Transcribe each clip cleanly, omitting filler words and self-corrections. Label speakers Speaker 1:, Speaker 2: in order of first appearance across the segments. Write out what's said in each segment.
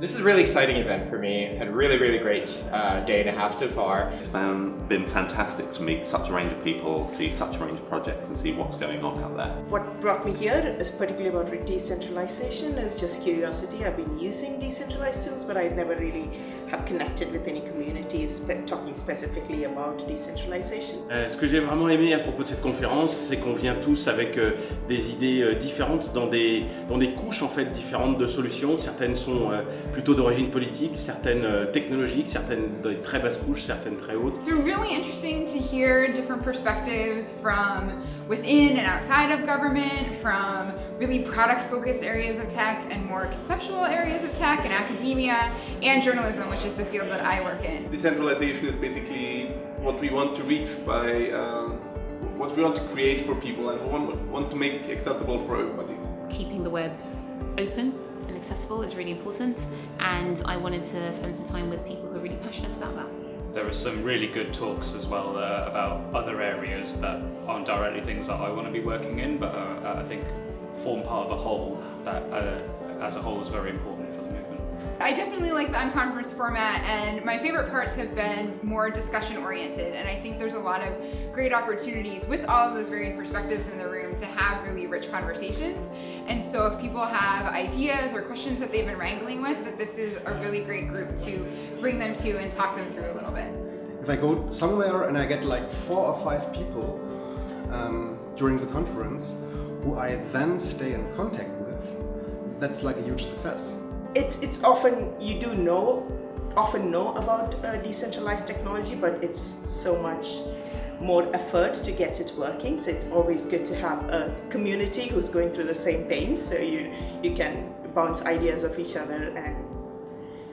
Speaker 1: This is a really exciting event for me. Had a really great day and a half so far.
Speaker 2: It's been fantastic to meet such a range of people, see such a range of projects and see what's going on out there.
Speaker 3: What brought me here is particularly about decentralization is just curiosity. I've been using decentralized tools, but I never really have connected with any communities talking specifically about decentralization.
Speaker 4: Ce que j'ai vraiment aimé à propos de cette conférence, c'est qu'on vient tous avec des idées différentes dans des couches en fait différentes de solutions. Certaines sont plutôt d'origine politique, certaines technologiques, certaines de très basse couche, certaines très hautes.
Speaker 5: It's really interesting to hear different perspectives from within and outside of government, from really product-focused areas of tech and more conceptual areas of tech and academia and journalism, which is the field that I work in.
Speaker 6: Decentralization is basically what we want to reach by what we want to create for people and want to make accessible for everybody.
Speaker 7: Keeping the web open and accessible is really important, and I wanted to spend some time with people who are really passionate about that.
Speaker 8: There were some really good talks as well about other areas that aren't directly things that I want to be working in, but I think form part of a whole that as a whole is very important for the movement.
Speaker 5: I definitely like the unconference format, and my favorite parts have been more discussion oriented, and I think there's a lot of great opportunities with all of those varying perspectives in the room to have really rich conversations. And so if people have ideas or questions that they've been wrangling with, that this is a really great group to bring them to and talk them through a little bit.
Speaker 9: If I go somewhere and I get like 4 or 5 people during the conference who I then stay in contact with, that's like a huge success.
Speaker 3: It's often, you do often know about decentralized technology, but it's so much more effort to get it working. So it's always good to have a community who's going through the same pains, so you can bounce ideas off each other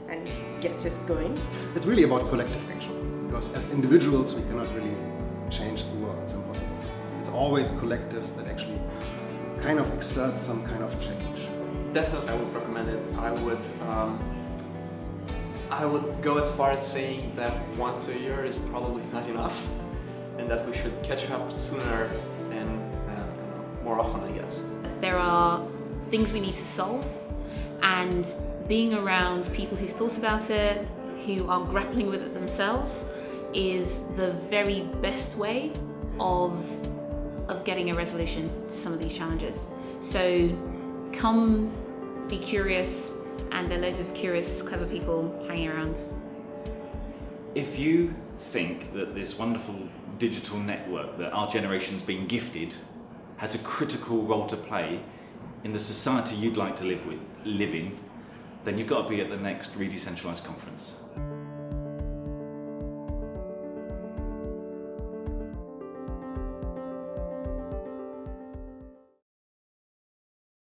Speaker 3: and get it going.
Speaker 9: It's really about collective action, because as individuals we cannot really change the world. It's impossible. It's always collectives that actually kind of exert some kind of change.
Speaker 10: Definitely, I would recommend it. I would go as far as saying that once a year is probably not enough, and that we should catch up sooner and more often, I guess.
Speaker 7: There are things we need to solve, and being around people who've thought about it, who are grappling with it themselves, is the very best way of getting a resolution to some of these challenges. So come be curious, and there are loads of curious, clever people hanging around.
Speaker 11: If you think that this wonderful digital network that our generation's been gifted has a critical role to play in the society you'd like to live in, then you've got to be at the next Redecentralize Conference.